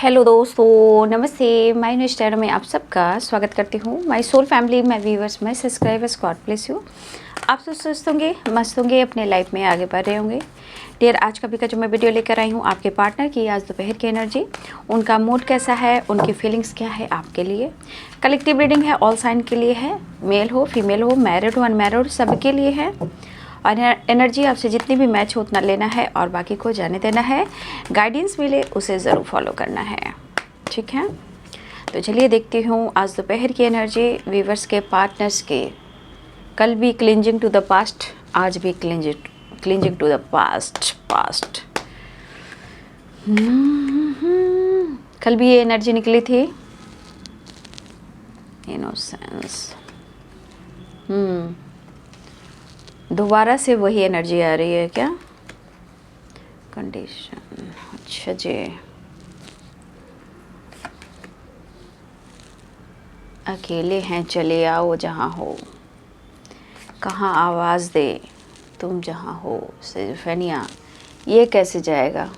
Hello दोस्तों, नमस्ते। My new star में आप सबका स्वागत करती हूँ। My soul family, my viewers, my subscribers, God bless you. आप सब स्वस्थ होंगे, मस्त होंगे, अपने लाइफ में आगे बढ़ रहे होंगे। डियर, आज का भी का जो मैं वीडियो लेकर आई हूँ आपके पार्टनर की आज दोपहर की एनर्जी, उनका मूड कैसा है, उनकी फीलिंग्स क्या है आपके लिए। कलेक्टिव रीडिंग है, ऑल साइन के लिए है, मेल हो फीमेल हो, मैरिड हो अनमैरिड, सबके लिए है। और एनर्जी आपसे जितनी भी मैच हो उतना लेना है और बाकी को जाने देना है। गाइडेंस मिले उसे ज़रूर फॉलो करना है, ठीक है। तो चलिए देखती हूँ आज दोपहर की एनर्जी व्यूवर्स के पार्टनर्स के। कल भी क्लिंजिंग टू द पास्ट, आज भी क्लिंजिंग टू द पास्ट। कल भी ये एनर्जी निकली थी, इनोसेंस। दोबारा से वही एनर्जी आ रही है क्या? कंडीशन, अच्छा जी। अकेले हैं चले आओ जहाँ हो, कहाँ आवाज़ दे तुम जहाँ हो। सिर्फनिया, ये कैसे जाएगा?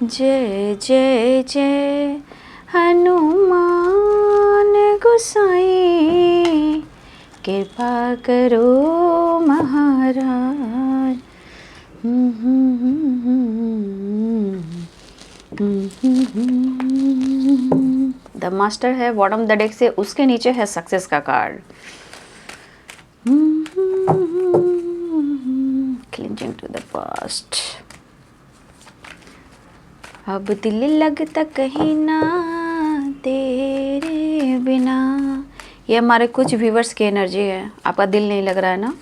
जय जय जय हनुमान गोसाई, कृपा करो महाराज। द मास्टर है बॉटम द डेक से, उसके नीचे है सक्सेस का card. Clinging to the past. अब दिल लगता कहीं ना तेरे बिना। ये हमारे कुछ व्यूवर्स की एनर्जी है। आपका दिल नहीं लग रहा है ना,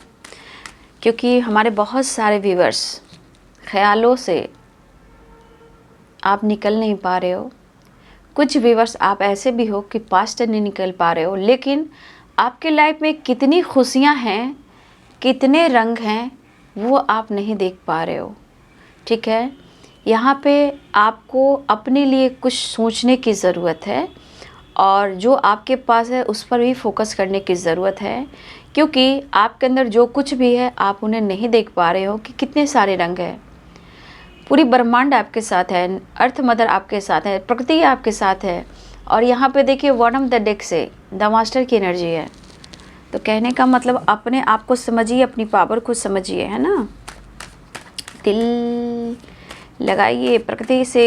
क्योंकि हमारे बहुत सारे व्यूवर्स ख्यालों से आप निकल नहीं पा रहे हो। कुछ व्यूवर्स आप ऐसे भी हो कि पास्ट नहीं निकल पा रहे हो, लेकिन आपके लाइफ में कितनी खुशियां हैं, कितने रंग हैं, वो आप नहीं देख पा रहे हो, ठीक है। यहाँ पे आपको अपने लिए कुछ सोचने की ज़रूरत है और जो आपके पास है उस पर भी फोकस करने की ज़रूरत है, क्योंकि आपके अंदर जो कुछ भी है आप उन्हें नहीं देख पा रहे हो कि कितने सारे रंग हैं। पूरी ब्रह्मांड आपके साथ है, अर्थ मदर आपके साथ है, प्रकृति आपके साथ है। और यहाँ पे देखिए बॉटम द डेक से द मास्टर की एनर्जी है। तो कहने का मतलब अपने आप को समझिए, अपनी पावर को समझिए, है ना। दिल लगाइए प्रकृति से,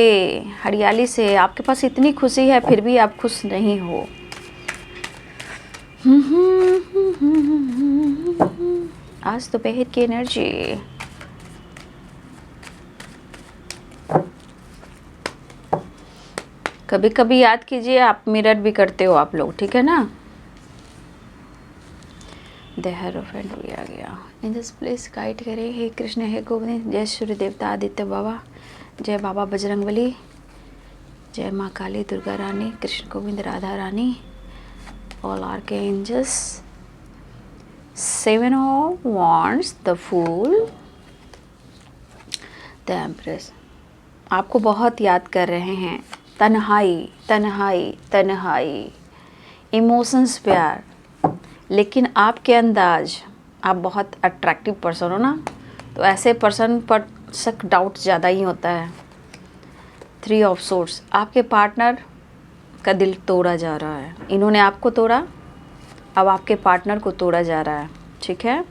हरियाली से। आपके पास इतनी खुशी है फिर भी आप खुश नहीं हो। आज दोपहर की एनर्जी। कभी कभी याद कीजिए, आप मिरर भी करते हो आप लोग, ठीक है ना। देहर ऑफ एंड भी आ गया। इन दिस प्लेस गाइड करे, हे कृष्ण हे गोविंद। जय सूर्य देवता आदित्य बाबा, जय बाबा बजरंगबली, जय माँ काली दुर्गा रानी, कृष्ण गोविंद राधा रानी, all archangels. Seven of wands, the fool, the empress. आपको बहुत याद कर रहे हैं। तन्हाई तन्हाई तन्हाई, इमोशंस, प्यार। लेकिन आपके अंदाज, आप बहुत अट्रैक्टिव पर्सन हो ना, तो ऐसे पर्सन पर शक डाउट ज़्यादा ही होता है। 3 ऑफ सोर्ड्स, आपके पार्टनर का दिल तोड़ा जा रहा है। इन्होंने आपको तोड़ा, अब आपके पार्टनर को तोड़ा जा रहा है, ठीक है।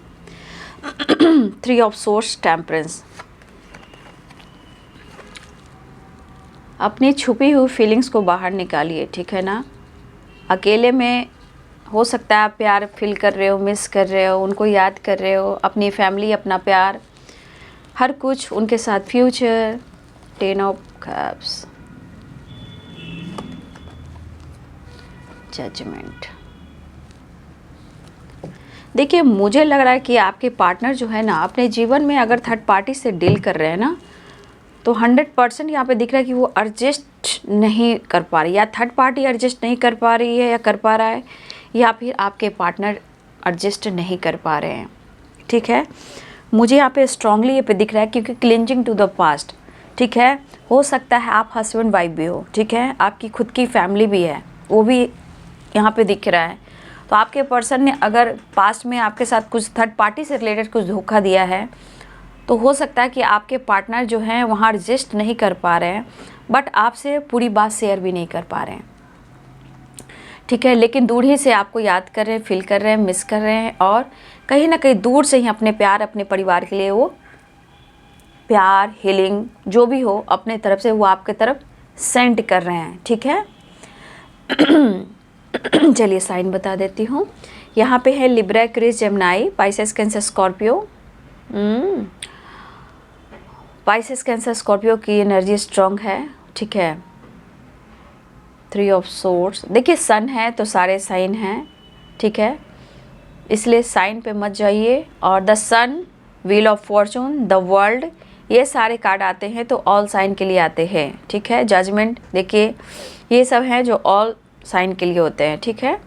3 ऑफ सोर्ड्स, टेम्परेंस। अपनी छुपी हुई फीलिंग्स को बाहर निकालिए, ठीक है ना। अकेले में हो सकता है आप प्यार फील कर रहे हो, मिस कर रहे हो, उनको याद कर रहे हो, अपनी फैमिली, अपना प्यार, हर कुछ उनके साथ, फ्यूचर। 10 of cups, judgement. देखिए, मुझे लग रहा है कि आपके पार्टनर जो है ना, अपने जीवन में अगर थर्ड पार्टी से डील कर रहे हैं ना, तो 100% यहाँ पे दिख रहा है कि वो एडजस्ट नहीं कर पा रही, या थर्ड पार्टी एडजस्ट नहीं कर पा रही है या कर पा रहा है, या फिर आपके पार्टनर एडजस्ट नहीं कर पा रहे हैं, ठीक है। मुझे यहाँ पे स्ट्रांगली ये पे दिख रहा है, क्योंकि क्लिंजिंग टू द पास्ट, ठीक है। हो सकता है आप हस्बैंड वाइफ भी हो, ठीक है, आपकी खुद की फैमिली भी है, वो भी यहाँ पे दिख रहा है। तो आपके पर्सन ने अगर पास्ट में आपके साथ कुछ थर्ड पार्टी से रिलेटेड कुछ धोखा दिया है, तो हो सकता है कि आपके पार्टनर जो हैं वहाँ एडजस्ट नहीं कर पा रहे हैं, बट आपसे पूरी बात शेयर भी नहीं कर पा रहे हैं, ठीक है। लेकिन दूर ही से आपको याद कर रहे हैं, फील कर रहे हैं, मिस कर रहे हैं, और कहीं ना कहीं दूर से ही अपने प्यार, अपने परिवार के लिए वो प्यार, हीलिंग जो भी हो अपने तरफ से वो आपके तरफ सेंड कर रहे हैं, ठीक है। चलिए साइन बता देती हूँ। यहाँ पे है Libra, Aquarius, Gemini, Pisces, cancer, Scorpio. Pisces, cancer, Scorpio की एनर्जी स्ट्रॉन्ग है, ठीक है। 3 ऑफ सोर्ड्स, देखिए सन है तो सारे साइन हैं, ठीक है, इसलिए साइन पे मत जाइए। और the sun, wheel of fortune, the world, ये सारे कार्ड आते हैं तो ऑल साइन के लिए आते हैं, ठीक है। जजमेंट, देखिए ये सब हैं जो ऑल साइन के लिए होते हैं, ठीक है।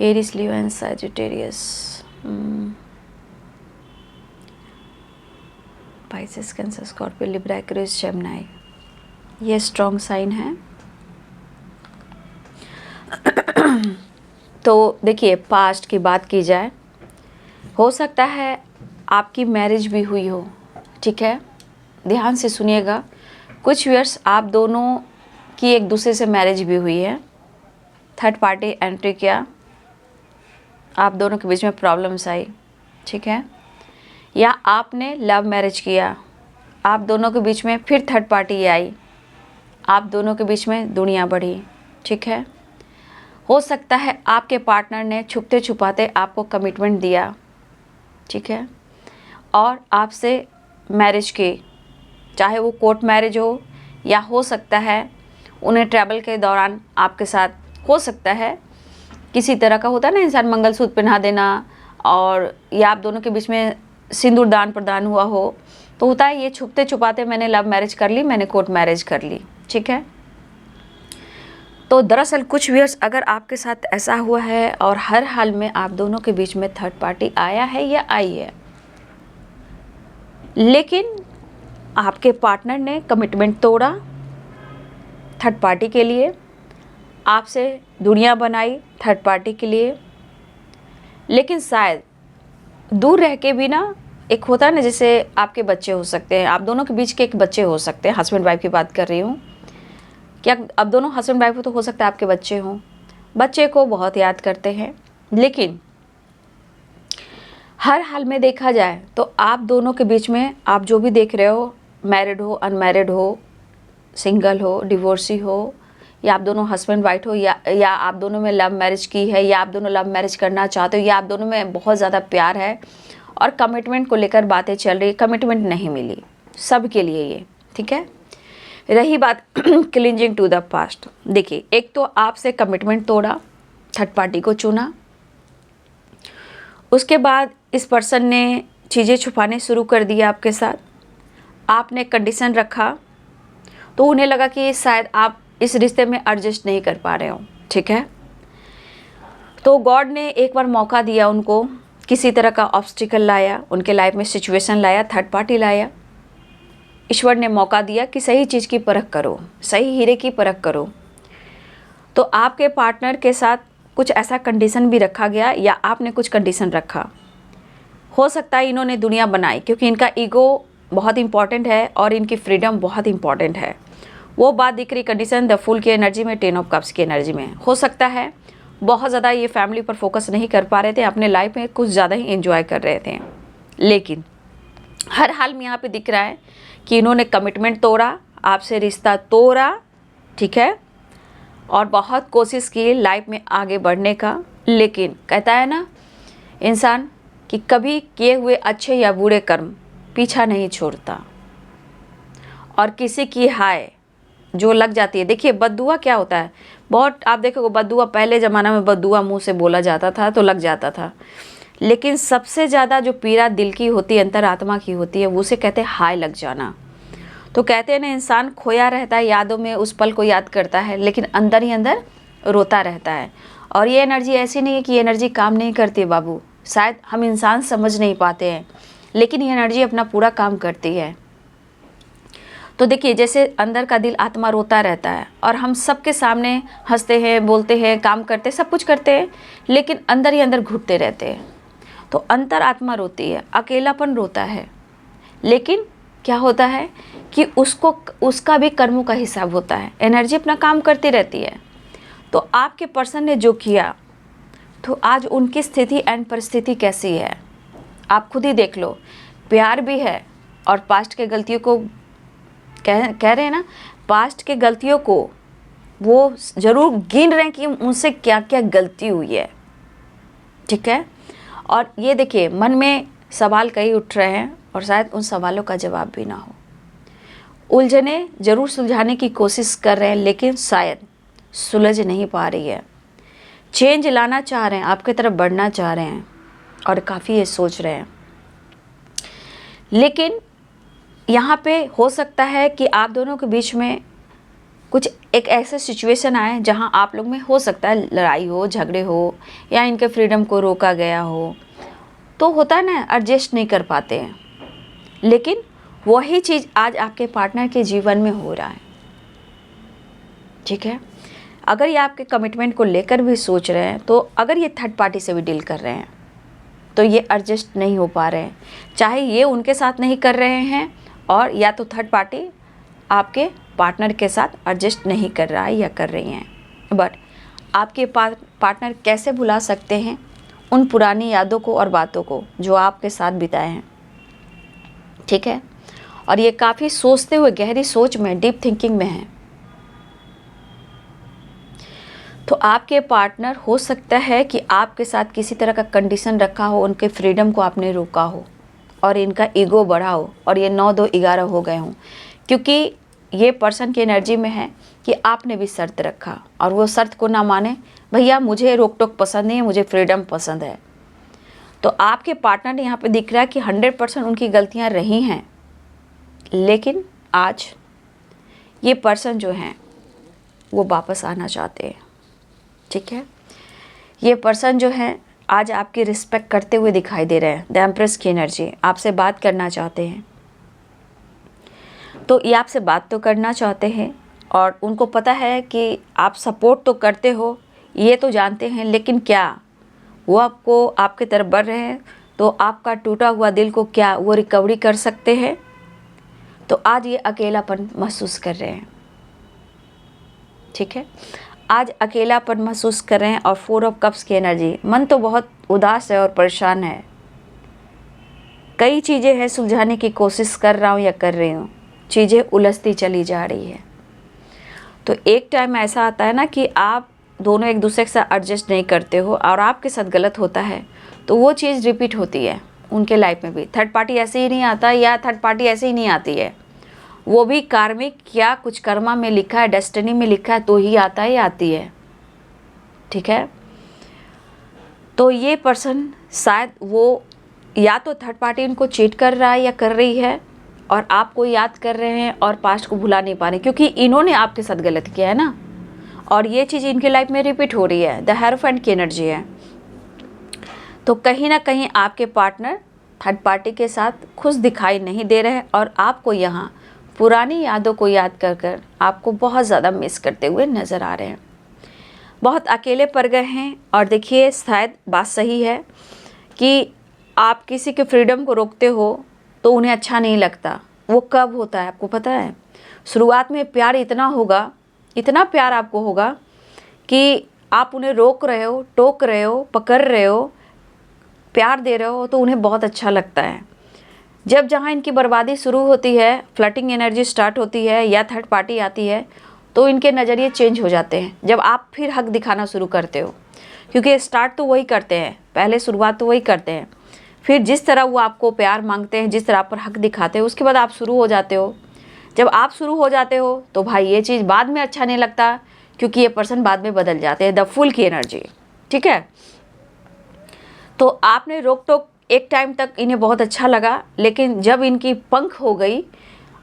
Aries, Leo and Sagittarius, Pisces, cancer, Scorpio, Libra, Aquarius, Gemini, ये स्ट्रॉन्ग साइन है। तो देखिए पास्ट की बात की जाए, हो सकता है आपकी मैरिज भी हुई हो, ठीक है, ध्यान से सुनिएगा। कुछ ईयर्स आप दोनों की एक दूसरे से मैरिज भी हुई है, थर्ड पार्टी एंट्री किया, आप दोनों के बीच में प्रॉब्लम्स आई, ठीक है। या आपने लव मैरिज किया, आप दोनों के बीच में फिर थर्ड पार्टी आई, आप दोनों के बीच में दुनिया बढ़ी, ठीक है। हो सकता है आपके पार्टनर ने छुपते छुपाते आपको कमिटमेंट दिया, ठीक है, और आपसे मैरिज की, चाहे वो कोर्ट मैरिज हो, या हो सकता है उन्हें ट्रैवल के दौरान आपके साथ, हो सकता है किसी तरह का होता है ना इंसान, मंगलसूत्र पहना देना, और या आप दोनों के बीच में सिंदूर दान प्रदान हुआ हो, तो होता है ये छुपते छुपाते मैंने लव मैरिज कर ली, मैंने कोर्ट मैरिज कर ली, ठीक है। तो दरअसल कुछ ईयर्स अगर आपके साथ ऐसा हुआ है और हर हाल में आप दोनों के बीच में थर्ड पार्टी आया है या आई है, लेकिन आपके पार्टनर ने कमिटमेंट तोड़ा थर्ड पार्टी के लिए, आपसे दुनिया बनाई थर्ड पार्टी के लिए, लेकिन शायद दूर रह के भी ना, एक होता है ना जैसे आपके बच्चे हो सकते हैं, आप दोनों के बीच के एक बच्चे हो सकते हैं, हस्बैंड वाइफ की बात कर रही हूँ, क्या अब दोनों हस्बैंड वाइफ हो सकता है आपके बच्चे हों, बच्चे को बहुत याद करते हैं। लेकिन हर हाल में देखा जाए तो आप दोनों के बीच में, आप जो भी देख रहे हो, मैरिड हो, अनमैरिड हो, सिंगल हो, डिवोर्सी हो, या आप दोनों हस्बैंड वाइफ हो, या आप दोनों में लव मैरिज की है, या आप दोनों लव मैरिज करना चाहते हो, या आप दोनों में बहुत ज़्यादा प्यार है और कमिटमेंट को लेकर बातें चल रही है, कमिटमेंट नहीं मिली सब के लिए ये, ठीक है। रही बात क्लिंजिंग टू द पास्ट, देखिए एक तो आपसे कमिटमेंट तोड़ा, थर्ड पार्टी को चुना, उसके बाद इस पर्सन ने चीज़ें छुपाने शुरू कर दिया आपके साथ, आपने कंडीशन रखा, तो उन्हें लगा कि शायद आप इस रिश्ते में एडजस्ट नहीं कर पा रहे हो, ठीक है। तो गॉड ने एक बार मौका दिया उनको, किसी तरह का ऑब्स्टिकल लाया उनके लाइफ में, सिचुएशन लाया, थर्ड पार्टी लाया, ईश्वर ने मौका दिया कि सही चीज़ की परख करो, सही हीरे की परख करो। तो आपके पार्टनर के साथ कुछ ऐसा कंडीशन भी रखा गया, या आपने कुछ कंडीशन रखा, हो सकता है इन्होंने दुनिया बनाई, क्योंकि इनका ईगो बहुत इंपॉर्टेंट है और इनकी फ्रीडम बहुत इंपॉर्टेंट है। वो बात दिख रही कंडीशन द फूल की एनर्जी में, 10 ऑफ कप्स की एनर्जी में। हो सकता है बहुत ज़्यादा ये फैमिली पर फोकस नहीं कर पा रहे थे, अपने लाइफ में कुछ ज़्यादा ही एंजॉय कर रहे थे, लेकिन हर हाल में यहाँ पे दिख रहा है कि इन्होंने कमिटमेंट तोड़ा, आपसे रिश्ता तोड़ा, ठीक है, और बहुत कोशिश की लाइफ में आगे बढ़ने का, लेकिन कहता है ना इंसान कि कभी किए हुए अच्छे या बुरे कर्म पीछा नहीं छोड़ता, और किसी की हाय जो लग जाती है। देखिए बद्दुआ क्या होता है, बहुत आप देखोगे बद्दुआ, पहले ज़माना में बद्दुआ मुंह से बोला जाता था तो लग जाता था, लेकिन सबसे ज़्यादा जो पीड़ा दिल की होती है, अंतरात्मा की होती है, वो उसे कहते हैं हाय लग जाना। तो कहते हैं ना इंसान खोया रहता है यादों में, उस पल को याद करता है, लेकिन अंदर ही अंदर रोता रहता है। और ये एनर्जी ऐसी नहीं है कि ये एनर्जी काम नहीं करती है बाबू, शायद हम इंसान समझ नहीं पाते हैं, लेकिन ये एनर्जी अपना पूरा काम करती है। तो देखिए जैसे अंदर का दिल, आत्मा रोता रहता है, और हम सबके सामने हंसते हैं, बोलते हैं, काम करते हैं, सब कुछ करते हैं, लेकिन अंदर ही अंदर घुटते रहते हैं। तो अंतर आत्मा रोती है, अकेलापन रोता है, लेकिन क्या होता है कि उसका भी कर्मों का हिसाब होता है। एनर्जी अपना काम करती रहती है। तो आपके पर्सन ने जो किया, तो आज उनकी स्थिति एंड परिस्थिति कैसी है आप खुद ही देख लो। प्यार भी है और पास्ट के गलतियों को कह रहे हैं ना, पास्ट के गलतियों को वो ज़रूर गिन रहे हैं कि उनसे क्या क्या गलती हुई है, ठीक है। और ये देखिए, मन में सवाल कई उठ रहे हैं और शायद उन सवालों का जवाब भी ना हो। उलझने ज़रूर सुलझाने की कोशिश कर रहे हैं, लेकिन शायद सुलझ नहीं पा रही है। चेंज लाना चाह रहे हैं, आपकी तरफ बढ़ना चाह रहे हैं और काफ़ी ये सोच रहे हैं। लेकिन यहाँ पे हो सकता है कि आप दोनों के बीच में कुछ एक ऐसे सिचुएशन आए जहाँ आप लोग में हो सकता है लड़ाई हो, झगड़े हो, या इनके फ्रीडम को रोका गया हो। तो होता है ना, एडजस्ट नहीं कर पाते हैं। लेकिन वही चीज़ आज आपके पार्टनर के जीवन में हो रहा है, ठीक है। अगर ये आपके कमिटमेंट को लेकर भी सोच रहे हैं, तो अगर ये थर्ड पार्टी से भी डील कर रहे हैं, तो ये एडजस्ट नहीं हो पा रहे हैं। चाहे ये उनके साथ नहीं कर रहे हैं, और या तो थर्ड पार्टी आपके पार्टनर के साथ एडजस्ट नहीं कर रहा है या कर रही हैं। बट आपके पार्टनर कैसे भुला सकते हैं उन पुरानी यादों को और बातों को जो आपके साथ बिताए हैं, ठीक है। और ये काफ़ी सोचते हुए, गहरी सोच में, डीप थिंकिंग में है। तो आपके पार्टनर हो सकता है कि आपके साथ किसी तरह का कंडीशन रखा हो, उनके फ्रीडम को आपने रोका हो और इनका ईगो बढ़ा हो और ये 9-2-11 हो गए हों, क्योंकि ये पर्सन की एनर्जी में है कि आपने भी शर्त रखा और वो शर्त को ना माने, भैया मुझे रोक टोक पसंद नहीं है, मुझे फ्रीडम पसंद है। तो आपके पार्टनर ने यहाँ पे दिख रहा है कि 100% उनकी गलतियाँ रही हैं, लेकिन आज ये पर्सन जो हैं वो वापस आना चाहते हैं, ठीक है। ये पर्सन जो है आज आपकी रिस्पेक्ट करते हुए दिखाई दे रहे हैं। द एम्प्रेस की एनर्जी, आपसे बात करना चाहते हैं। तो ये आपसे बात तो करना चाहते हैं और उनको पता है कि आप सपोर्ट तो करते हो, ये तो जानते हैं, लेकिन क्या वो आपको आपके तरफ बढ़ रहे हैं, तो आपका टूटा हुआ दिल को क्या वो रिकवरी कर सकते हैं। तो आज ये अकेलापन महसूस कर रहे हैं, ठीक है। आज अकेलापन महसूस कर रहे हैं और 4 ऑफ कप्स की एनर्जी, मन तो बहुत उदास है और परेशान है। कई चीज़ें हैं सुलझाने की कोशिश कर रहा हूँ या कर रही हूँ, चीज़ें उलझती चली जा रही है। तो एक टाइम ऐसा आता है ना कि आप दोनों एक दूसरे के साथ एडजस्ट नहीं करते हो और आपके साथ गलत होता है, तो वो चीज़ रिपीट होती है उनके लाइफ में भी। थर्ड पार्टी ऐसे ही नहीं आता या थर्ड पार्टी ऐसे ही नहीं आती है, वो भी कार्मिक या कुछ कर्मा में लिखा है, डेस्टिनी में लिखा है तो ही आता है या आती है, ठीक है। तो ये पर्सन शायद वो या तो थर्ड पार्टी उनको चीट कर रहा है या कर रही है और आपको याद कर रहे हैं और पास्ट को भुला नहीं पा रहे, क्योंकि इन्होंने आपके साथ गलत किया है ना, और ये चीज़ इनकी लाइफ में रिपीट हो रही है। द हेरोफेंट की एनर्जी है। तो कहीं ना कहीं आपके पार्टनर थर्ड पार्टी के साथ खुश दिखाई नहीं दे रहे हैं और आपको यहाँ पुरानी यादों को याद कर कर आपको बहुत ज़्यादा मिस करते हुए नज़र आ रहे हैं। बहुत अकेले पड़ गए हैं। और देखिए, शायद बात सही है कि आप किसी के फ्रीडम को रोकते हो तो उन्हें अच्छा नहीं लगता। वो कब होता है आपको पता है? शुरुआत में प्यार इतना होगा, इतना प्यार आपको होगा कि आप उन्हें रोक रहे हो, टोक रहे हो, पकड़ रहे हो, प्यार दे रहे हो, तो उन्हें बहुत अच्छा लगता है। जब जहाँ इनकी बर्बादी शुरू होती है, फ्लर्टिंग एनर्जी स्टार्ट होती है या थर्ड पार्टी आती है, तो इनके नज़रिए चेंज हो जाते हैं जब आप फिर हक दिखाना शुरू करते हो, क्योंकि स्टार्ट तो वही करते हैं, पहले शुरुआत तो वही करते हैं। फिर जिस तरह वो आपको प्यार मांगते हैं, जिस तरह आप पर हक दिखाते हो, उसके बाद आप शुरू हो जाते हो। जब आप शुरू हो जाते हो तो भाई ये चीज़ बाद में अच्छा नहीं लगता, क्योंकि ये पर्सन बाद में बदल जाते हैं। द फूल की एनर्जी, ठीक है। तो आपने रोक टोक एक टाइम तक इन्हें बहुत अच्छा लगा, लेकिन जब इनकी पंख हो गई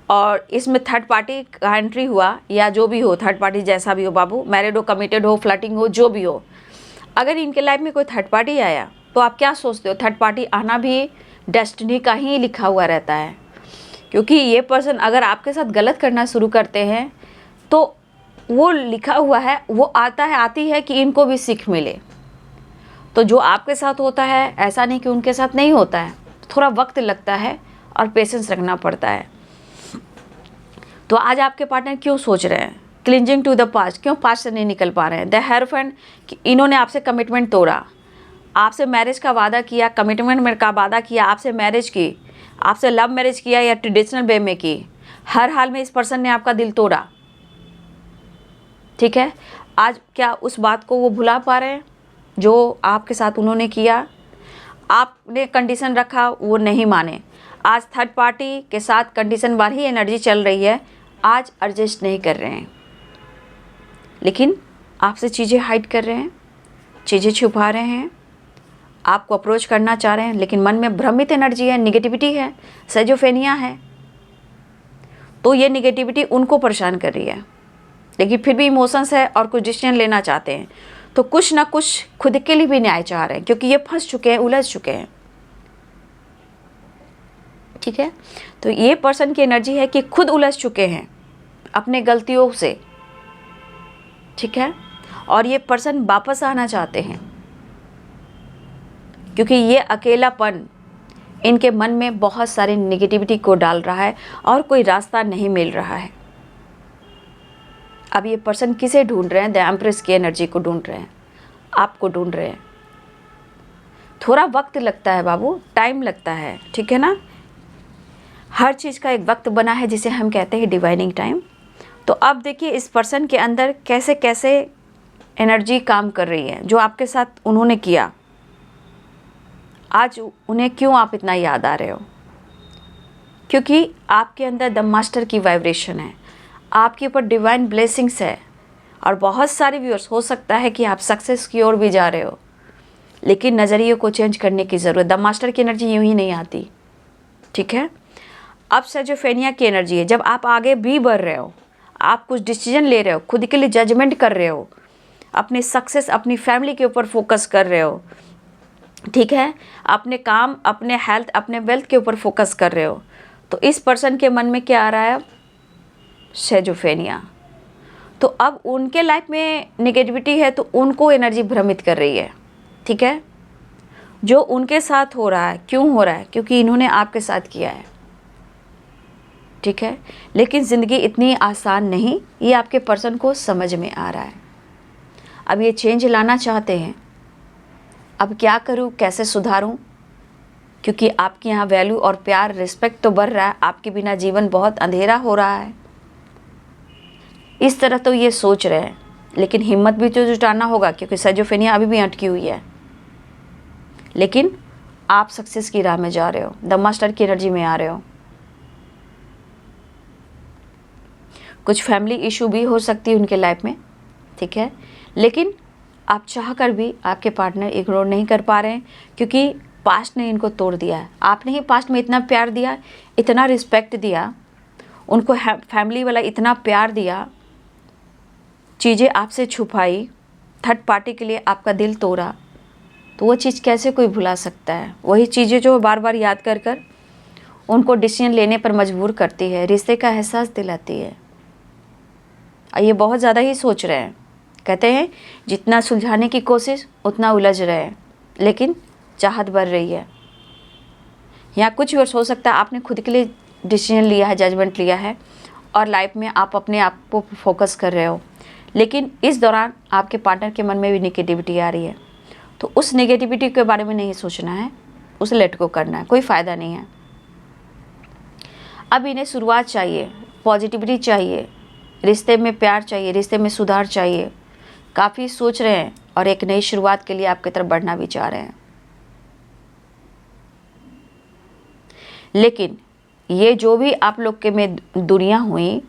और इसमें थर्ड पार्टी का एंट्री हुआ, या जो भी हो, थर्ड पार्टी जैसा भी हो बाबू, मैरिड हो, कमिटेड हो, फ्लर्टिंग हो, जो भी हो, अगर इनके लाइफ में कोई थर्ड पार्टी आया तो आप क्या सोचते हो? थर्ड पार्टी आना भी डेस्टिनी का ही लिखा हुआ रहता है, क्योंकि ये पर्सन अगर आपके साथ गलत करना शुरू करते हैं तो वो लिखा हुआ है, वो आता है, आती है कि इनको भी सीख मिले। तो जो आपके साथ होता है, ऐसा नहीं कि उनके साथ नहीं होता है, थोड़ा वक्त लगता है और पेशेंस रखना पड़ता है। तो आज आपके पार्टनर क्यों सोच रहे हैं क्लिंजिंग टू द पास्ट, क्यों पास्ट से नहीं निकल पा रहे हैं? द हेरोफेंट कि इन्होंने आपसे कमिटमेंट तोड़ा, आपसे मैरिज का वादा किया, कमिटमेंट का वादा किया, आपसे मैरिज की, आपसे लव मैरिज किया या ट्रेडिशनल वे में की, हर हाल में इस पर्सन ने आपका दिल तोड़ा। ठीक है, आज क्या उस बात को वो भुला पा रहे हैं जो आपके साथ उन्होंने किया? आपने कंडीशन रखा, वो नहीं माने। आज थर्ड पार्टी के साथ कंडीशन वाली एनर्जी चल रही है, आज एडजस्ट नहीं कर रहे हैं, लेकिन आपसे चीज़ें हाइड कर रहे हैं, चीज़ें छुपा रहे हैं, आपको अप्रोच करना चाह रहे हैं, लेकिन मन में भ्रमित एनर्जी है, निगेटिविटी है, सेजोफेनिया है। तो ये निगेटिविटी उनको परेशान कर रही है, लेकिन फिर भी इमोशंस है और कुछ डिसीजन लेना चाहते हैं। तो कुछ ना कुछ खुद के लिए भी न्याय चाह रहे हैं, क्योंकि ये फंस चुके हैं, उलझ चुके हैं। ठीक है, तो ये पर्सन की एनर्जी है कि खुद उलझ चुके हैं अपने गलतियों से। ठीक है, और ये पर्सन वापस आना चाहते हैं, क्योंकि ये अकेलापन इनके मन में बहुत सारी निगेटिविटी को डाल रहा है और कोई रास्ता नहीं मिल रहा है। अब ये पर्सन किसे ढूंढ रहे हैं? द एम्प्रेस की एनर्जी को ढूंढ रहे हैं, आपको ढूंढ रहे हैं। थोड़ा वक्त लगता है बाबू, टाइम लगता है, ठीक है ना। हर चीज़ का एक वक्त बना है जिसे हम कहते हैं डिवाइनिंग टाइम। तो अब देखिए इस पर्सन के अंदर कैसे कैसे एनर्जी काम कर रही है जो आपके साथ उन्होंने किया। आज उन्हें क्यों आप इतना याद आ रहे हो? क्योंकि आपके अंदर द मास्टर की वाइब्रेशन है, आपके ऊपर डिवाइन ब्लेसिंग्स है। और बहुत सारे व्यूअर्स, हो सकता है कि आप सक्सेस की ओर भी जा रहे हो, लेकिन नज़रिए को चेंज करने की ज़रूरत। द मास्टर की एनर्जी यूं ही नहीं आती। ठीक है, अब सेजोफेनिया की एनर्जी है, जब आप आगे भी बढ़ रहे हो, आप कुछ डिसीजन ले रहे हो, खुद के लिए जजमेंट कर रहे हो, अपने सक्सेस, अपनी फैमिली के ऊपर फोकस कर रहे हो। ठीक है, अपने काम, अपने हेल्थ, अपने वेल्थ के ऊपर फोकस कर रहे हो। तो इस पर्सन के मन में क्या आ रहा है? सेजोफेनिया। तो अब उनके लाइफ में नेगेटिविटी है, तो उनको एनर्जी भ्रमित कर रही है। ठीक है, जो उनके साथ हो रहा है, क्यों हो रहा है? क्योंकि इन्होंने आपके साथ किया है। ठीक है, लेकिन ज़िंदगी इतनी आसान नहीं, ये आपके पर्सन को समझ में आ रहा है। अब ये चेंज लाना चाहते हैं। अब क्या करूं, कैसे सुधारूं? क्योंकि आपके यहाँ वैल्यू और प्यार, रिस्पेक्ट तो बढ़ रहा है, आपके बिना जीवन बहुत अंधेरा हो रहा है। इस तरह तो ये सोच रहे हैं, लेकिन हिम्मत भी तो जुटाना होगा, क्योंकि सेजोफेनिया अभी भी अटकी हुई है। लेकिन आप सक्सेस की राह में जा रहे हो, द मास्टर की एनर्जी में आ रहे हो। कुछ फैमिली इशू भी हो सकती है उनके लाइफ में। ठीक है, लेकिन आप चाहकर भी आपके पार्टनर इग्नोर नहीं कर पा रहे हैं, क्योंकि पास्ट ने इनको तोड़ दिया है। आपने ही पास्ट में इतना प्यार दिया, इतना रिस्पेक्ट दिया, उनको फैमिली वाला इतना प्यार दिया, चीज़ें आपसे छुपाई, थर्ड पार्टी के लिए आपका दिल तोड़ा। तो वो चीज़ कैसे कोई भुला सकता है? वही चीज़ें जो बार बार याद कर कर उनको डिसीजन लेने पर मजबूर करती है, रिश्ते का एहसास दिलाती है। ये बहुत ज़्यादा ही सोच रहे हैं। कहते हैं जितना सुलझाने की कोशिश उतना उलझ रहे हैं, लेकिन चाहत बढ़ रही है। यहाँ कुछ वर्ष हो सकता है आपने खुद के लिए डिसीजन लिया है, जजमेंट लिया है, और लाइफ में आप अपने आप को फोकस कर रहे हो, लेकिन इस दौरान आपके पार्टनर के मन में भी नेगेटिविटी आ रही है। तो उस नेगेटिविटी के बारे में नहीं सोचना है, उसे लेट गो करना है, कोई फ़ायदा नहीं है। अब इन्हें शुरुआत चाहिए, पॉजिटिविटी चाहिए, रिश्ते में प्यार चाहिए, रिश्ते में सुधार चाहिए। काफ़ी सोच रहे हैं और एक नई शुरुआत के लिए आपकी तरफ बढ़ना भी चाह रहे हैं। लेकिन ये जो भी आप लोग के में दुनिया हुई,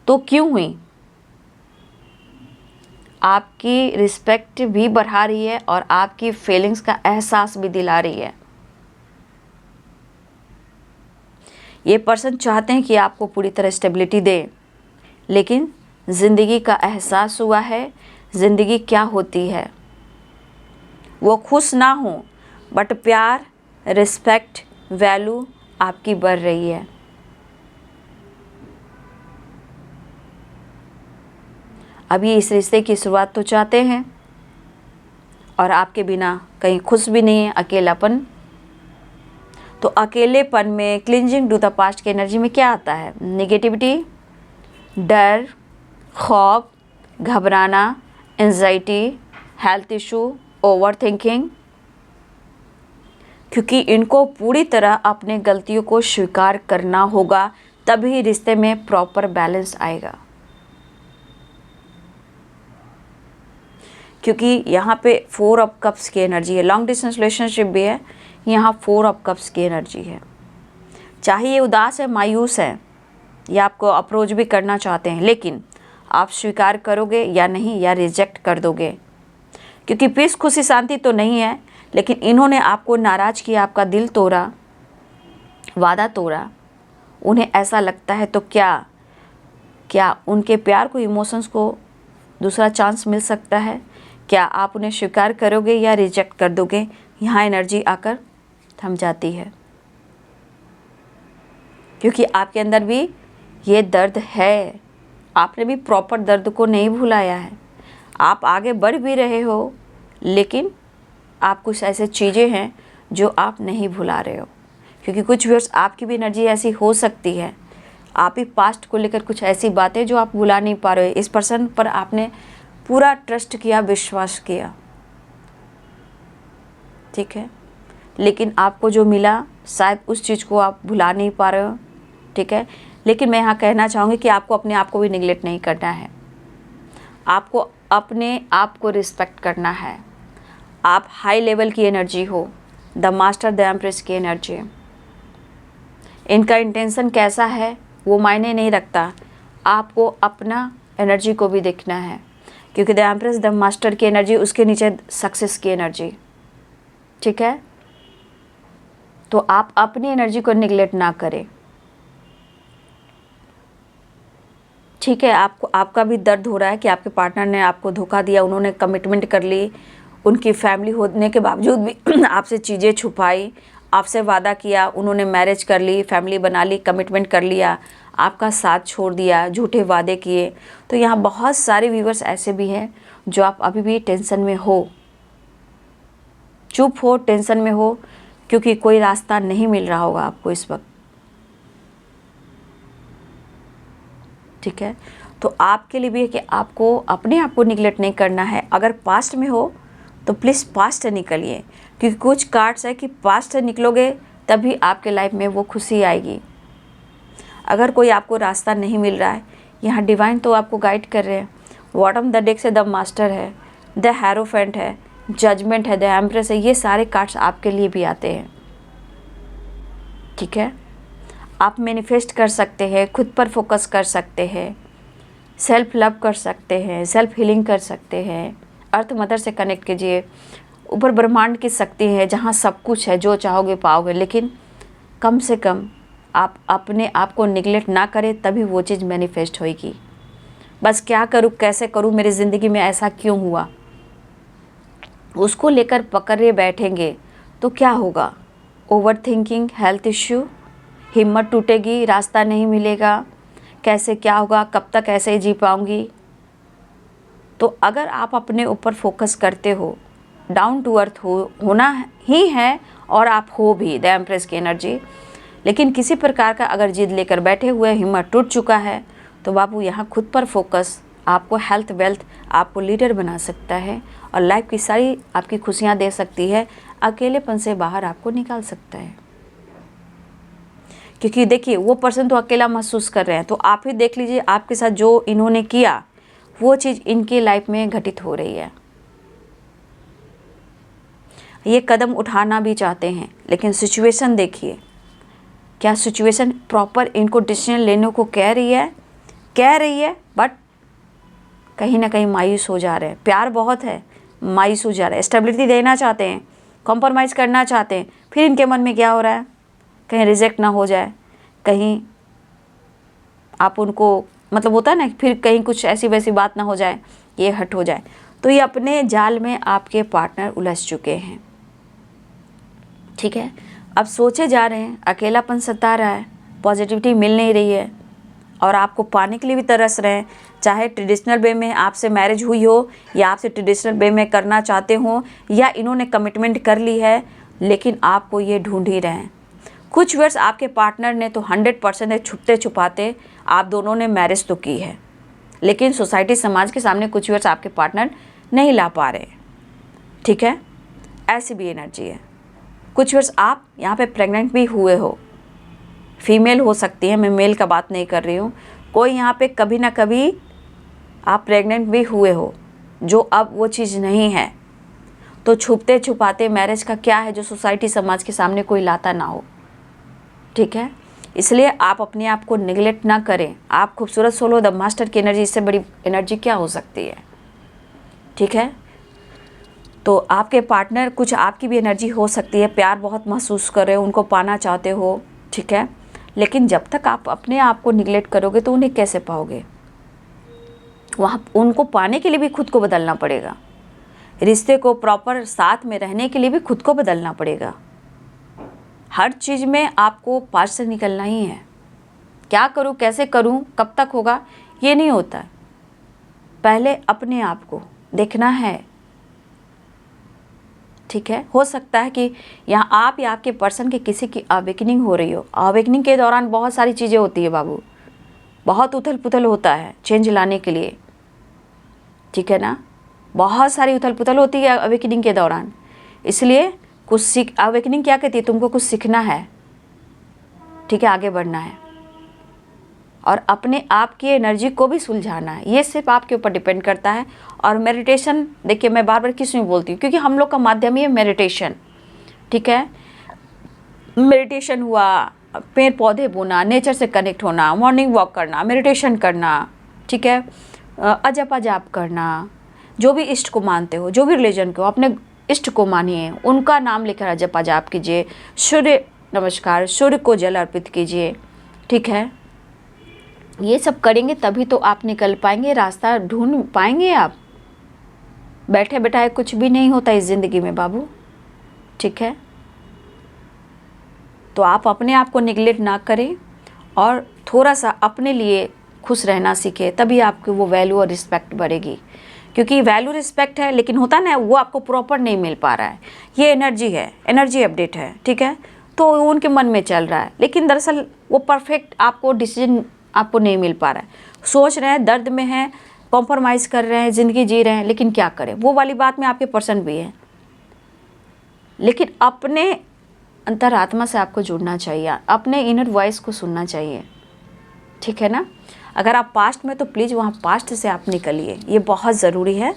तो क्यों हुई? आपकी रिस्पेक्ट भी बढ़ा रही है और आपकी फीलिंग्स का एहसास भी दिला रही है। ये पर्सन चाहते हैं कि आपको पूरी तरह स्टेबिलिटी दे, लेकिन ज़िंदगी का एहसास हुआ है, ज़िंदगी क्या होती है। वो खुश ना हो, बट प्यार, रिस्पेक्ट, वैल्यू आपकी बढ़ रही है। अभी इस रिश्ते की शुरुआत तो चाहते हैं, और आपके बिना कहीं खुश भी नहीं है, अकेलापन। तो अकेलेपन में क्लिंजिंग टू द पास्ट की एनर्जी में क्या आता है? नेगेटिविटी, डर, खौफ, घबराना, anxiety, health issue, over thinking, क्योंकि इनको पूरी तरह अपने गलतियों को स्वीकार करना होगा, तभी रिश्ते में प्रॉपर बैलेंस आएगा। क्योंकि यहाँ पे 4 ऑफ कप्स की एनर्जी है, लॉन्ग डिस्टेंस रिलेशनशिप भी है, यहाँ 4 ऑफ कप्स की एनर्जी है। चाहे ये उदास है, मायूस है, या आपको अप्रोच भी करना चाहते हैं, लेकिन आप स्वीकार करोगे या नहीं, या रिजेक्ट कर दोगे। क्योंकि पीस, खुशी, शांति तो नहीं है, लेकिन इन्होंने आपको नाराज़ किया, आपका दिल तोड़ा, वादा तोड़ा। उन्हें ऐसा लगता है तो क्या उनके प्यार को, इमोशंस को दूसरा चांस मिल सकता है? क्या आप उन्हें स्वीकार करोगे या रिजेक्ट कर दोगे? यहाँ एनर्जी आकर थम जाती है, क्योंकि आपके अंदर भी ये दर्द है, आपने भी प्रॉपर दर्द को नहीं भुलाया है। आप आगे बढ़ भी रहे हो, लेकिन आप कुछ ऐसे चीज़ें हैं जो आप नहीं भुला रहे हो। क्योंकि कुछ व्यूअर्स, आपकी भी एनर्जी ऐसी हो सकती है, आप ही पास्ट को लेकर कुछ ऐसी बातें जो आप भुला नहीं पा रहे हो। इस पर्सन पर आपने पूरा ट्रस्ट किया, विश्वास किया, ठीक है, लेकिन आपको जो मिला शायद उस चीज़ को आप भुला नहीं पा रहे हो, ठीक है। लेकिन मैं यहाँ कहना चाहूँगी कि आपको अपने आप को भी निगलेक्ट नहीं करना है, आपको अपने आप को रिस्पेक्ट करना है। आप हाई लेवल की एनर्जी हो, द मास्टर, द एम्प्रेस की एनर्जी। इनका इंटेंशन कैसा है वो मायने नहीं रखता, आपको अपना एनर्जी को भी देखना है। क्योंकि द एम्प्रेस, द मास्टर की एनर्जी, उसके नीचे सक्सेस की एनर्जी, ठीक है। तो आप अपनी एनर्जी को निगलेक्ट ना करें, ठीक है। आपको, आपका भी दर्द हो रहा है कि आपके पार्टनर ने आपको धोखा दिया, उन्होंने कमिटमेंट कर ली, उनकी फैमिली होने के बावजूद भी आपसे चीज़ें छुपाई, आपसे वादा किया, उन्होंने मैरिज कर ली, फैमिली बना ली, कमिटमेंट कर लिया, आपका साथ छोड़ दिया, झूठे वादे किए। तो यहाँ बहुत सारे व्यूअर्स ऐसे भी हैं जो आप अभी भी टेंशन में हो, चुप हो, टेंशन में हो, क्योंकि कोई रास्ता नहीं मिल रहा होगा आपको इस वक्त, ठीक है। तो आपके लिए भी है कि आपको अपने आप को निगलेक्ट नहीं करना है। अगर पास्ट में हो तो प्लीज़ पास्ट से निकलिए, क्योंकि कुछ कार्ड्स है कि पास्ट से निकलोगे तभी आपके लाइफ में वो खुशी आएगी। अगर कोई आपको रास्ता नहीं मिल रहा है, यहाँ डिवाइन तो आपको गाइड कर रहे हैं। बॉटम द डेक से द मास्टर है, द हेरोफेंट है, जजमेंट है, द एम्प्रेस है, ये सारे कार्ड्स आपके लिए भी आते हैं, ठीक है। आप मैनिफेस्ट कर सकते हैं, खुद पर फोकस कर सकते हैं, सेल्फ लव कर सकते हैं, सेल्फ हीलिंग कर सकते हैं, अर्थ मदर से कनेक्ट कीजिए। ऊपर ब्रह्मांड की शक्ति है जहाँ सब कुछ है, जो चाहोगे पाओगे, लेकिन कम से कम आप अपने आप को निगलेक्ट ना करें, तभी वो चीज़ मैनिफेस्ट होगी। बस क्या करूँ, कैसे करूँ, मेरी ज़िंदगी में ऐसा क्यों हुआ, उसको लेकर पकड़े बैठेंगे तो क्या होगा? ओवर थिंकिंग, हेल्थ इश्यू, हिम्मत टूटेगी, रास्ता नहीं मिलेगा, कैसे क्या होगा, कब तक ऐसे जी पाऊँगी। तो अगर आप अपने ऊपर फोकस करते हो, डाउन टू अर्थ होना ही है, और आप हो भी द एम्प्रेस की एनर्जी, लेकिन किसी प्रकार का अगर जिद लेकर बैठे हुए, हिम्मत टूट चुका है, तो बाबू यहाँ खुद पर फोकस आपको हेल्थ, वेल्थ, आपको लीडर बना सकता है, और लाइफ की सारी आपकी खुशियाँ दे सकती है, अकेलेपन से बाहर आपको निकाल सकता है। क्योंकि देखिए, वो पर्सन तो अकेला महसूस कर रहे हैं, तो आप ही देख लीजिए आपके साथ जो इन्होंने किया, वो चीज़ इनकी लाइफ में घटित हो रही है। ये कदम उठाना भी चाहते हैं, लेकिन सिचुएशन देखिए, क्या सिचुएशन प्रॉपर इनको डिसीजन लेने को कह रही है, बट कहीं ना कहीं मायूस हो जा रहे हैं। प्यार बहुत है, मायूस हो जा रहे हैं। स्टेबिलिटी देना चाहते हैं, कॉम्प्रोमाइज़ करना चाहते हैं, फिर इनके मन में क्या हो रहा है, कहीं रिजेक्ट ना हो जाए, कहीं आप उनको, मतलब होता है ना, फिर कहीं कुछ ऐसी वैसी बात ना हो जाए, ये हट हो जाए। तो ये अपने जाल में आपके पार्टनर उलझ चुके हैं, ठीक है। अब सोचे जा रहे हैं, अकेलापन सता रहा है, पॉजिटिविटी मिल नहीं रही है, और आपको पाने के लिए भी तरस रहे हैं। चाहे ट्रेडिशनल वे में आपसे मैरिज हुई हो, या आपसे ट्रेडिशनल वे में करना चाहते हो, या इन्होंने कमिटमेंट कर ली है, लेकिन आपको ये ढूंढ ही रहे हैं। कुछ व्यूअर्स आपके पार्टनर ने तो 100% छुपते छुपाते आप दोनों ने मैरिज तो की है, लेकिन सोसाइटी समाज के सामने कुछ व्यूअर्स आपके पार्टनर नहीं ला पा रहे, ठीक है, ऐसी भी एनर्जी है। कुछ व्यूअर्स आप यहाँ पे प्रेग्नेंट भी हुए हो, फीमेल हो सकती है, मैं मेल का बात नहीं कर रही हूँ। कोई यहाँ पे कभी ना कभी आप प्रेग्नेंट भी हुए हो, जो अब वो चीज़ नहीं है। तो छुपते छुपाते मैरिज का क्या है जो सोसाइटी समाज के सामने कोई लाता ना हो, ठीक है। इसलिए आप अपने आप को निगलेक्ट ना करें। आप खूबसूरत सोल हो, द मास्टर की एनर्जी, इससे बड़ी एनर्जी क्या हो सकती है, ठीक है। तो आपके पार्टनर कुछ आपकी भी एनर्जी हो सकती है, प्यार बहुत महसूस कर रहे हो, उनको पाना चाहते हो, ठीक है। लेकिन जब तक आप अपने आप को निगलेक्ट करोगे तो उन्हें कैसे पाओगे। वहाँ उनको पाने के लिए भी खुद को बदलना पड़ेगा, रिश्ते को प्रॉपर साथ में रहने के लिए भी खुद को बदलना पड़ेगा। हर चीज़ में आपको पास से निकलना ही है। क्या करूँ, कैसे करूँ, कब तक होगा, ये नहीं होता है। पहले अपने आप को देखना है, ठीक है। हो सकता है कि यहाँ आप या आपके पर्सन के किसी की अवेकनिंग हो रही हो। अवेकनिंग के दौरान बहुत सारी चीज़ें होती है बाबू, बहुत उथल पुथल होता है चेंज लाने के लिए, ठीक है ना। बहुत सारी उथल पुथल होती है अवेकनिंग के दौरान। इसलिए कुछ अवेकनिंग क्या कहती है, तुमको कुछ सीखना है, ठीक है, आगे बढ़ना है और अपने आप की एनर्जी को भी सुलझाना है। ये सिर्फ आपके ऊपर डिपेंड करता है। और मेडिटेशन, देखिए मैं बार बार किस में बोलती हूँ, क्योंकि हम लोग का माध्यम ही है मेडिटेशन, ठीक है। मेडिटेशन हुआ, पेड़ पौधे बोना, नेचर से कनेक्ट होना, मॉर्निंग वॉक करना, मेडिटेशन करना, ठीक है, अजप जाप करना, जो भी इष्ट को मानते हो, जो भी रिलीजन को, अपने इष्ट को मानिए, उनका नाम लेकर अजप जाप कीजिए, सूर्य नमस्कार, सूर्य को जल अर्पित कीजिए, ठीक है। ये सब करेंगे तभी तो आप निकल पाएंगे, रास्ता ढूंढ पाएंगे आप। बैठे बैठाए कुछ भी नहीं होता इस ज़िंदगी में बाबू, ठीक है। तो आप अपने आप को निगलेक्ट ना करें और थोड़ा सा अपने लिए खुश रहना सीखें, तभी आपकी वो वैल्यू और रिस्पेक्ट बढ़ेगी। क्योंकि वैल्यू रिस्पेक्ट है, लेकिन होता ना वो आपको प्रॉपर नहीं मिल पा रहा है। ये एनर्जी है, एनर्जी अपडेट है, ठीक है। तो उनके मन में चल रहा है, लेकिन दरअसल वो परफेक्ट आपको डिसीजन आपको नहीं मिल पा रहा है। सोच रहे हैं, दर्द में हैं, कॉम्प्रोमाइज़ कर रहे हैं, ज़िंदगी जी रहे हैं, लेकिन क्या करें, वो वाली बात में आपके पर्सन भी है। लेकिन अपने अंतरात्मा से आपको जुड़ना चाहिए, अपने इनर वॉइस को सुनना चाहिए, ठीक है ना। अगर आप पास्ट में तो प्लीज़ वहाँ पास्ट से आप निकलिए, ये बहुत ज़रूरी है,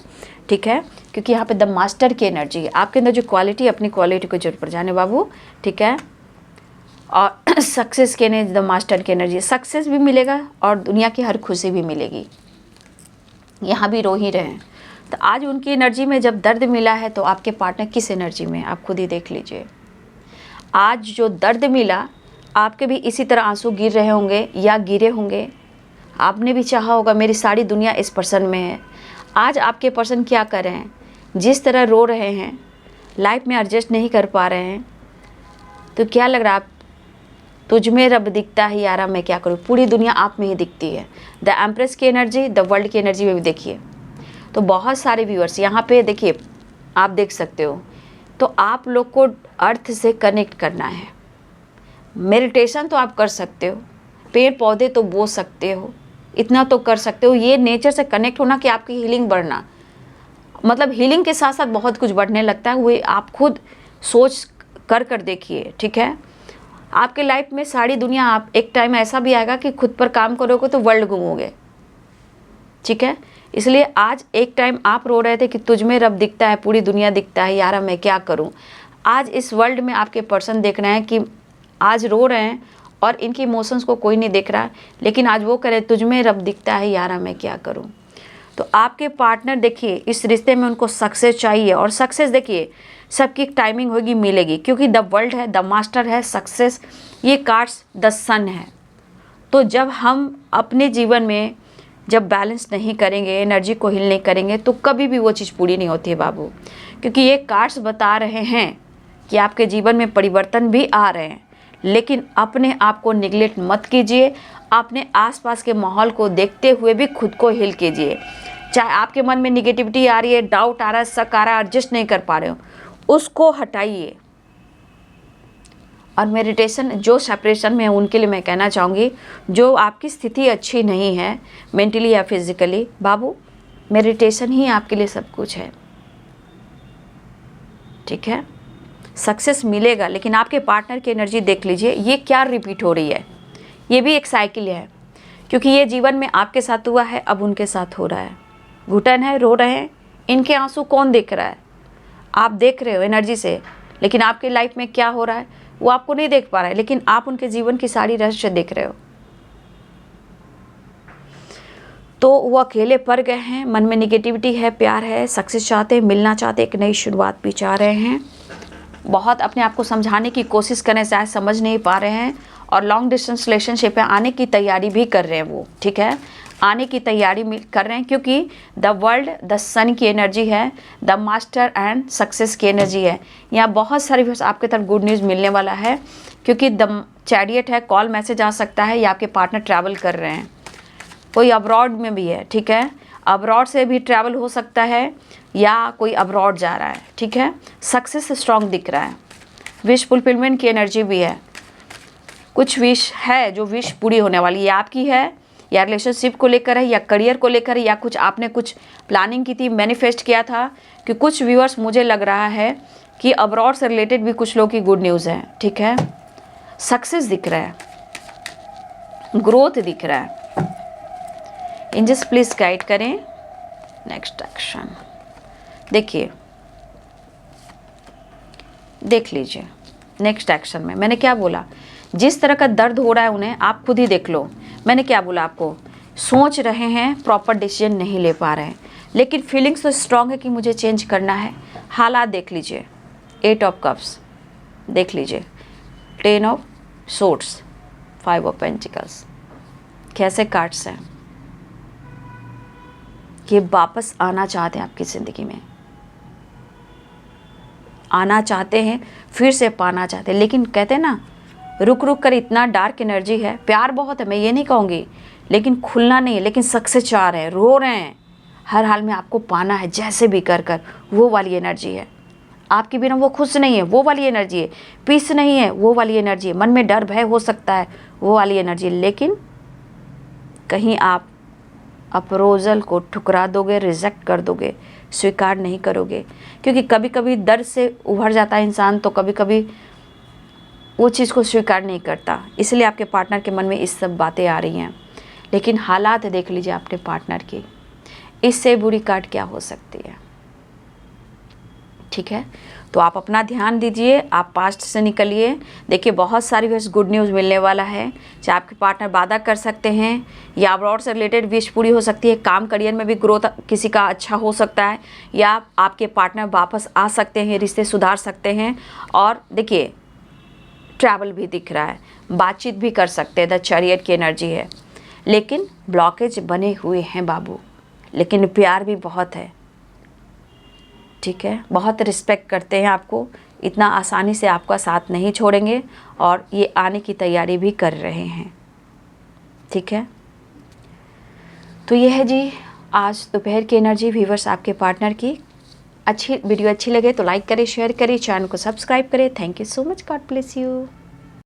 ठीक है। क्योंकि यहाँ पे द मास्टर की एनर्जी है, आपके अंदर जो क्वालिटी है, अपनी क्वालिटी को जरूर पहचाने बाबू, ठीक है। और सक्सेस के एनर्जी, द मास्टर की एनर्जी, सक्सेस भी मिलेगा और दुनिया की हर खुशी भी मिलेगी। यहाँ भी रो ही रहे हैं, तो आज उनकी एनर्जी में जब दर्द मिला है तो आपके पार्टनर किस एनर्जी में, आप खुद ही देख लीजिए। आज जो दर्द मिला, आपके भी इसी तरह आंसू गिर रहे होंगे या गिरे होंगे। आपने भी चाहा होगा मेरी सारी दुनिया इस पर्सन में है। आज आपके पर्सन क्या कर रहे हैं, जिस तरह रो रहे हैं, लाइफ में एडजस्ट नहीं कर पा रहे हैं, तो क्या लग रहा है, आप तुझ में रब दिखता है यारा मैं क्या करूँ, पूरी दुनिया आप में ही दिखती है। द एम्प्रेस की एनर्जी, द वर्ल्ड की एनर्जी में भी देखिए। तो बहुत सारे व्यूअर्स यहाँ पे देखिए, आप देख सकते हो। तो आप लोग को अर्थ से कनेक्ट करना है। मेडिटेशन तो आप कर सकते हो, पेड़ पौधे तो बो सकते हो, इतना तो कर सकते हो। ये नेचर से कनेक्ट होना कि आपकी हीलिंग बढ़ना, मतलब हीलिंग के साथ साथ बहुत कुछ बढ़ने लगता है। वो आप खुद सोच कर देखिए, ठीक है। आपके लाइफ में सारी दुनिया, आप एक टाइम ऐसा भी आएगा कि खुद पर काम करोगे तो वर्ल्ड घूमोगे, ठीक है। इसलिए आज एक टाइम आप रो रहे थे कि तुझ में रब दिखता है, पूरी दुनिया दिखता है, यारा मैं क्या करूं। आज इस वर्ल्ड में आपके पर्सन देख रहे हैं कि आज रो रहे हैं और इनकी इमोशंस को कोई नहीं देख रहा है, लेकिन आज वो कह रहे तुझ में रब दिखता है, यारा मैं क्या करूं। तो आपके पार्टनर देखिए, इस रिश्ते में उनको सक्सेस चाहिए, और सक्सेस देखिए सबकी टाइमिंग होगी, मिलेगी, क्योंकि द वर्ल्ड है, द मास्टर है, सक्सेस, ये कार्ड्स द सन है। तो जब हम अपने जीवन में जब बैलेंस नहीं करेंगे, एनर्जी को हील नहीं करेंगे, तो कभी भी वो चीज़ पूरी नहीं होती है बाबू। क्योंकि ये कार्ड्स बता रहे हैं कि आपके जीवन में परिवर्तन भी आ रहे हैं, लेकिन अपने आप को निगलेक्ट मत कीजिए। अपने आसपास के माहौल को देखते हुए भी खुद को हील कीजिए। चाहे आपके मन में निगेटिविटी आ रही है, डाउट आ रहा है, शक आ रहा है, एडजस्ट नहीं कर पा रहे हो, उसको हटाइए और मेडिटेशन जो सेपरेशन में है उनके लिए मैं कहना चाहूँगी, जो आपकी स्थिति अच्छी नहीं है मेंटली या फिजिकली, बाबू मेडिटेशन ही आपके लिए सब कुछ है, ठीक है। सक्सेस मिलेगा, लेकिन आपके पार्टनर की एनर्जी देख लीजिए, ये क्या रिपीट हो रही है। ये भी एक साइकिल है, क्योंकि ये जीवन में आपके साथ हुआ है, अब उनके साथ हो रहा है। घुटन है, रो रहे हैं, इनके आंसू कौन देख रहा है? आप देख रहे हो एनर्जी से, लेकिन आपकी लाइफ में क्या हो रहा है वो आपको नहीं देख पा रहा है, लेकिन आप उनके जीवन की सारी रहस्य देख रहे हो। तो वो अकेले पड़ गए हैं, मन में निगेटिविटी है, प्यार है, सक्सेस चाहते हैं, मिलना चाहते हैं, एक नई शुरुआत भी चाह रहे हैं। बहुत अपने आप को समझाने की कोशिश करें, शायद समझ नहीं पा रहे हैं, और लॉन्ग डिस्टेंस रिलेशनशिप में आने की तैयारी भी कर रहे हैं वो, ठीक है। आने की तैयारी कर रहे हैं, क्योंकि द वर्ल्ड द सन की एनर्जी है, द मास्टर एंड सक्सेस की एनर्जी है। यहाँ बहुत सारी आपके तरफ गुड न्यूज़ मिलने वाला है, क्योंकि द चैरियट है, कॉल मैसेज आ सकता है, या आपके पार्टनर ट्रैवल कर रहे हैं, कोई अब्रॉड में भी है, ठीक है। अब्रॉड से भी ट्रैवल हो सकता है, या कोई अब्रॉड जा रहा है, ठीक है। सक्सेस स्ट्रॉन्ग दिख रहा है, विश फुलफिलमेंट की एनर्जी भी है। कुछ विश है जो विश पूरी होने वाली है, आपकी है, या रिलेशनशिप को लेकर है, या करियर को लेकर है, या कुछ आपने कुछ प्लानिंग की थी, मैनिफेस्ट किया था। कि कुछ व्यूअर्स मुझे लग रहा है कि अब्रॉड से रिलेटेड भी कुछ लोगों की गुड न्यूज़ है, ठीक है। सक्सेस दिख रहा है, ग्रोथ दिख रहा है। एंजल्स प्लीज गाइड करें नेक्स्ट एक्शन। देखिए, देख लीजिए नेक्स्ट एक्शन में मैंने क्या बोला। जिस तरह का दर्द हो रहा है उन्हें, आप खुद ही देख लो। मैंने क्या बोला आपको, सोच रहे हैं, प्रॉपर डिसीजन नहीं ले पा रहे हैं, लेकिन फीलिंग्स तो स्ट्रांग है कि मुझे चेंज करना है। हालात देख लीजिए, 8 ऑफ कप्स देख लीजिए, 10 ऑफ सोर्ड्स, 5 ऑफ पेंटिकल्स, कैसे कार्ड्स हैं। ये वापस आना चाहते हैं आपकी ज़िंदगी में, आना चाहते हैं, फिर से पाना चाहते हैं, लेकिन कहते हैं ना, रुक रुक कर इतना डार्क एनर्जी है। प्यार बहुत है, मैं ये नहीं कहूँगी, लेकिन खुलना नहीं है, लेकिन सक्सेस चाह रहे हैं, रो रहे हैं, हर हाल में आपको पाना है, जैसे भी कर कर। वो वाली एनर्जी है, आपके बिना वो खुश नहीं है, वो वाली एनर्जी है। पीस नहीं है, वो वाली एनर्जी है। मन में डर भय हो सकता है, वो वाली एनर्जी। लेकिन कहीं आप अप्रोजल को ठुकरा दोगे, रिजेक्ट कर दोगे, स्वीकार नहीं करोगे, क्योंकि कभी कभी दर्द से उभर जाता है इंसान, तो कभी कभी वो चीज़ को स्वीकार नहीं करता। इसलिए आपके पार्टनर के मन में इस सब बातें आ रही हैं। लेकिन हालात देख लीजिए अपने पार्टनर की, इससे बुरी कार्ड क्या हो सकती है, ठीक है। तो आप अपना ध्यान दीजिए, आप पास्ट से निकलिए। देखिए, बहुत सारी बस गुड न्यूज़ मिलने वाला है। चाहे आपके पार्टनर वादा कर सकते हैं, या अब्रॉड से रिलेटेड विश पूरी हो सकती है, काम करियर में भी ग्रोथ किसी का अच्छा हो सकता है, या आपके पार्टनर वापस आ सकते हैं, रिश्ते सुधार सकते हैं। और देखिए, ट्रैवल भी दिख रहा है, बातचीत भी कर सकते हैं, द चैरियट की एनर्जी है। लेकिन ब्लॉकेज बने हुए हैं बाबू, लेकिन प्यार भी बहुत है, ठीक है। बहुत रिस्पेक्ट करते हैं आपको, इतना आसानी से आपका साथ नहीं छोड़ेंगे, और ये आने की तैयारी भी कर रहे हैं, ठीक है। तो ये है जी आज दोपहर की एनर्जी व्यूअर्स आपके पार्टनर की। वीडियो अच्छी लगे तो लाइक करें, शेयर करें, चैनल को सब्सक्राइब करें। Thank you so much, God bless you.